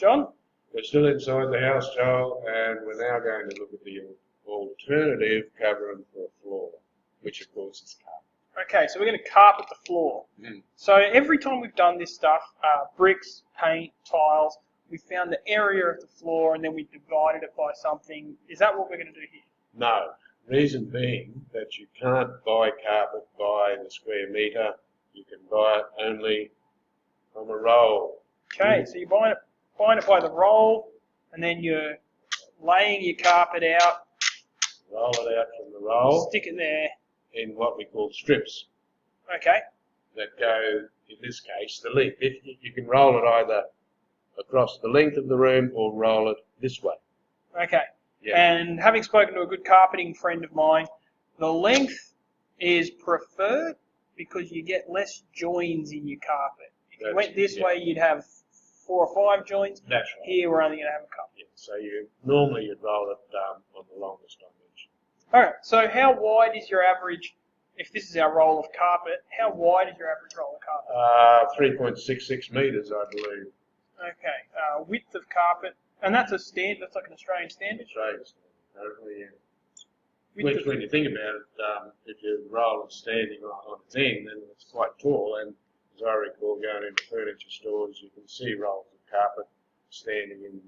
John? We're still inside the house, Joel, and we're now going to look at the alternative covering for a floor, which of course is carpet. Okay, so we're going to carpet the floor. So every time we've done this stuff, bricks, paint, tiles, we found the area of the floor and then we divided it by something. Is that what we're going to do here? No. Reason being that you can't buy carpet by the square metre. You can buy it only from a roll. Okay, so you're buying it by the roll, and then you're laying your carpet out. Roll it out from the roll. Stick it there. In what we call strips. Okay. That go, in this case, the length. If you can roll it either across the length of the room or roll it this way. Okay. Yeah. And having spoken to a good carpeting friend of mine, the length is preferred because you get less joins in your carpet. If you went this way, you'd have 4 or 5 joins. That's right. Here, we're only going to have a couple. Yeah. So normally you'd roll it on the longest dimension. All right. So how wide is your average? If this is our roll of carpet, how wide is your average roll of carpet? 3.66 metres, I believe. Okay. Width of carpet, and that's a standard. That's like an Australian standard. Australian standard. Totally, yeah. Which, when you think about it, if you roll it standing on its end, then it's quite tall. And as I recall, going into furniture stores, you can see rolls of carpet standing in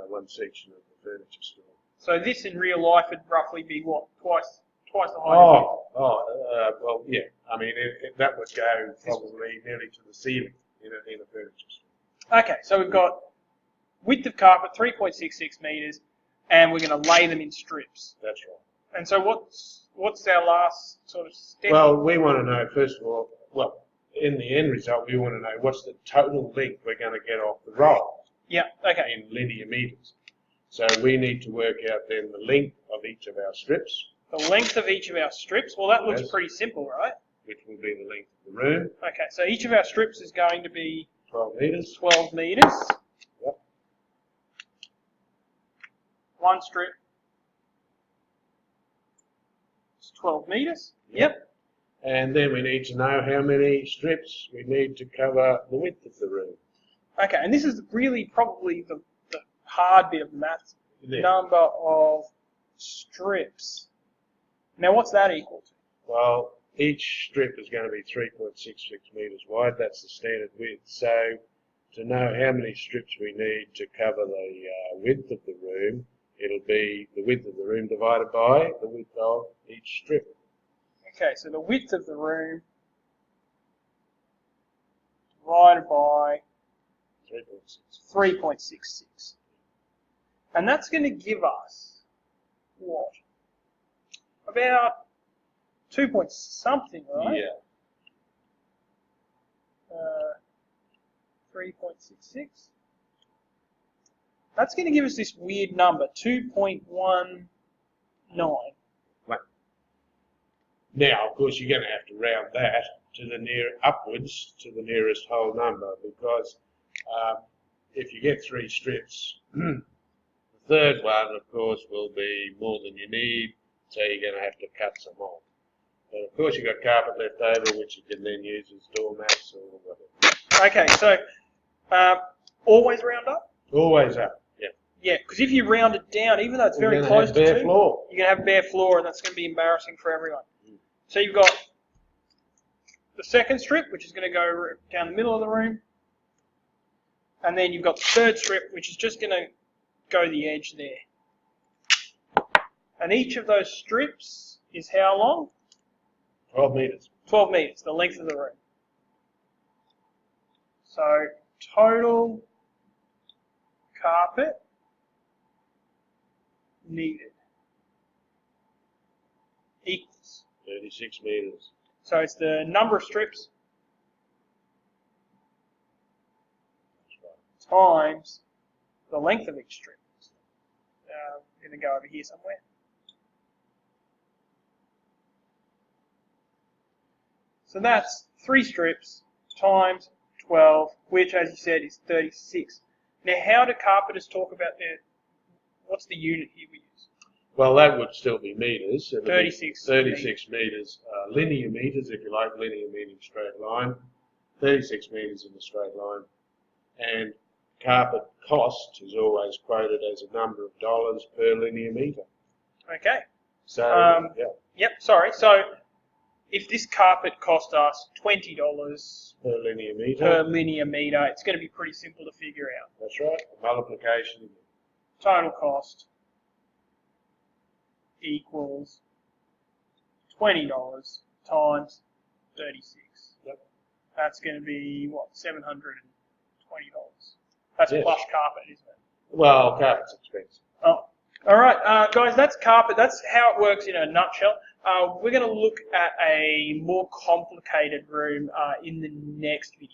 one section of the furniture store. So this in real life would roughly be what? Twice the height. Well, yeah. I mean, that would go probably nearly to the ceiling in a furniture store. Okay, so we've got width of carpet 3.66 metres, and we're going to lay them in strips. That's right. And so what's our last sort of step? Well, we want to know, first of all, in the end result, we want to know what's the total length we're going to get off the roll. Yeah, okay. In linear metres. So we need to work out then the length of each of our strips. The length of each of our strips? Well, that looks pretty simple, right? Which will be the length of the room. Okay, so each of our strips is going to be 12 metres. 12 metres. Yep. One strip is 12 metres. Yep. And then we need to know how many strips we need to cover the width of the room. Okay, and this is really probably the hard bit of maths. Yeah. Number of strips. Now, what's that equal to? Well, each strip is going to be 3.66 metres wide. That's the standard width. So to know how many strips we need to cover the width of the room, it'll be the width of the room divided by the width of each strip. Okay, so the width of the room divided by 3.66. And that's going to give us, what? About 2 point something, right? Yeah. 3.66. That's going to give us this weird number, 2.19. Right. Now, of course, you're going to have to round that to the upwards to the nearest whole number, because if you get 3 strips, the third one, of course, will be more than you need, so you're going to have to cut some off. But of course, you've got carpet left over, which you can then use as doormats or whatever. Okay, so always round up? Always up, yeah. Yeah, because if you round it down, even though it's very You're close to 2, bare floor. you're going to have bare floor, and that's going to be embarrassing for everyone. So you've got the second strip, which is going to go down the middle of the room, and then you've got the third strip, which is just going to go the edge there. And each of those strips is how long? 12 metres. 12 metres, the length of the room. So total carpet needed equals 36 metres. So it's the number of strips times the length of each strip. I'm going to go over here somewhere. So that's 3 strips times 12, which, as you said, is 36. Now, how do carpenters talk about what's the unit here we use? Well, that would still be metres. 36. 36 metres, linear metres, if you like, linear meaning straight line. 36 metres in the straight line. And carpet cost is always quoted as a number of dollars per linear metre. Okay. So, yeah, Yep. Sorry. So, if this carpet cost us $20 per linear metre. per linear metre, it's going to be pretty simple to figure out. That's right. Multiplication. Total cost equals $20 times 36. Yep. That's going to be, what, $720. That's Yes. plus carpet, isn't it? Well, carpet's expensive. Oh, all right, guys, that's carpet. That's how it works in a nutshell. We're going to look at a more complicated room in the next video.